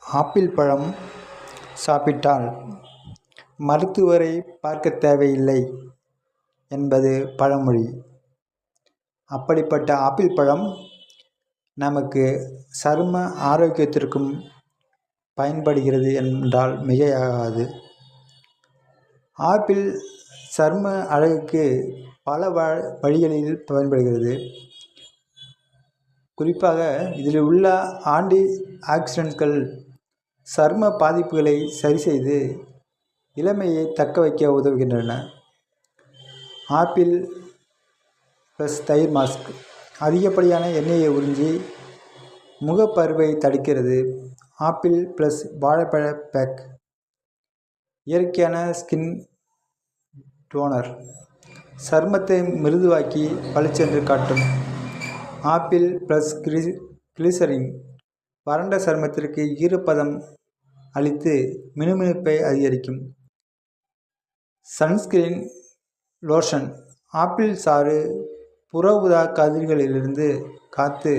Apple பழம் சாப்பிட்டால் மருத்துவரை பார்க்க தேவையில்லை என்பது பழமொழி. அப்படிப்பட்ட ஆப்பிள் பழம் நமக்கு சரும ஆரோக்கியத்திற்கும் பயன்படுகிறது என்றால் மிகையாகாது. ஆப்பிள் சரும அழகுக்கு பல வழிகளில் பயன்படுகிறது. குறிப்பாக இதில் உள்ள ஆன்டி ஆக்சிடென்ட்கள் சரும பாதிப்புகளை சரிசெய்து இளமையை தக்க வைக்க உதவுகின்றன. ஆப்பிள் ப்ளஸ் தயிர் மாஸ்க் அதிகப்படியான எண்ணெயை உறிஞ்சி முகப்பருவை தடுக்கிறது. ஆப்பிள் ப்ளஸ் வாழைப்பழ பேக் இயற்கையான ஸ்கின் டோனர் சருமத்தை மிருதுவாக்கி பளிச்சென்று காட்டும். ஆப்பிள் ப்ளஸ் கிளிசரின் வறண்ட சருமத்திற்கு ஈரப்பதம் அளித்து மினுமினுப்பை அதிகரிக்கும். சன்ஸ்கிரீன் லோஷன் ஆப்பிள் சாறு புற ஊதா கதிர்களிலிருந்து காத்து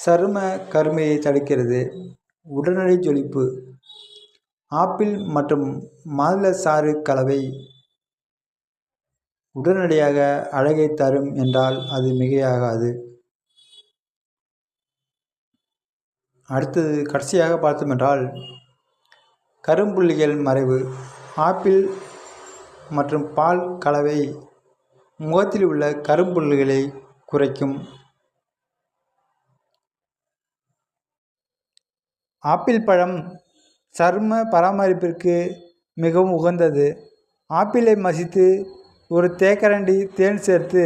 சரும கருமையை தடுக்கிறது. உடனடி ஜொலிப்பு ஆப்பிள் மற்றும் மாதுளை சாறு கலவை உடனடியாக அழகை தரும் என்றால் அது மிகையாகாது. அடுத்தது கடைசியாக பார்த்தோம் என்றால் கரும்புள்ளிகள் மறைவு. ஆப்பிள் மற்றும் பால் கலவை முகத்தில் உள்ள கரும்புள்ளிகளை குறைக்கும். ஆப்பிள் பழம் சரும பராமரிப்பிற்கு மிகவும் உகந்தது. ஆப்பிளை மசித்து ஒரு தேக்கரண்டி தேன் சேர்த்து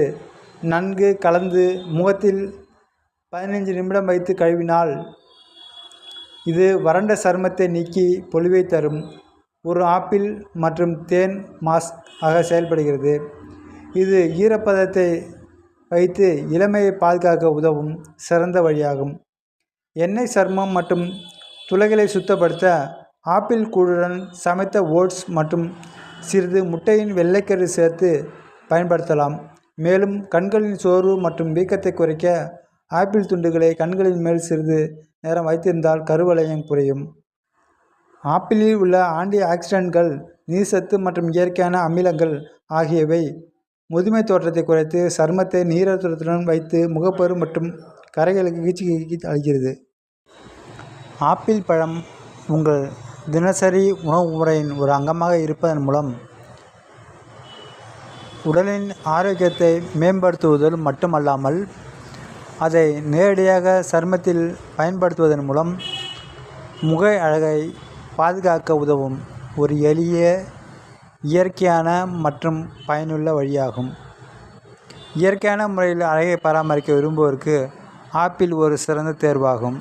நன்கு கலந்து முகத்தில் 15 நிமிடம் வைத்து கழுவினால் இது வறண்ட சருமத்தை நீக்கி பொலிவை தரும். ஒரு ஆப்பிள் மற்றும் தேன் மாஸ்க் ஆக செயல்படுகிறது. இது ஈரப்பதத்தை வைத்து இளமையை பாதுகாக்க உதவும் சிறந்த வழியாகும். எண்ணெய் சருமம் மற்றும் துளைகளை சுத்தப்படுத்த ஆப்பிள் கூழுடன் சமைத்த ஓட்ஸ் மற்றும் சிறிது முட்டையின் வெள்ளைக்கரு சேர்த்து பயன்படுத்தலாம். மேலும் கண்களின் சோர்வு மற்றும் வீக்கத்தை குறைக்க ஆப்பிள் துண்டுகளை கண்களின் மேல் சிறிது நேரம் வைத்திருந்தால் கருவளையம் குறையும். ஆப்பிளில் உள்ள ஆன்டி ஆக்சிடென்ட்கள் நீர்சத்து மற்றும் இயற்கையான அமிலங்கள் ஆகியவை முதுமை தோற்றத்தை குறைத்து சருமத்தை நீரத்துடன் வைத்து முகப்பரு மற்றும் கரைகளுக்கு சிகிச்சை அளிக்கிறது. ஆப்பிள் பழம் உங்கள் தினசரி உணவு முறையின் ஒரு அங்கமாக இருப்பதன் மூலம் உடலின் ஆரோக்கியத்தை மேம்படுத்துவதோடு மட்டுமல்லாமல் அதை நேரடியாக சருமத்தில் பயன்படுத்துவதன் மூலம் முக அழகை பாதுகாக்க உதவும் ஒரு எளிய, இயற்கையான மற்றும் பயனுள்ள வழியாகும். இயற்கையான முறையில் அழகை பராமரிக்க விரும்புவோருக்கு ஆப்பிள் ஒரு சிறந்த தேர்வாகும்.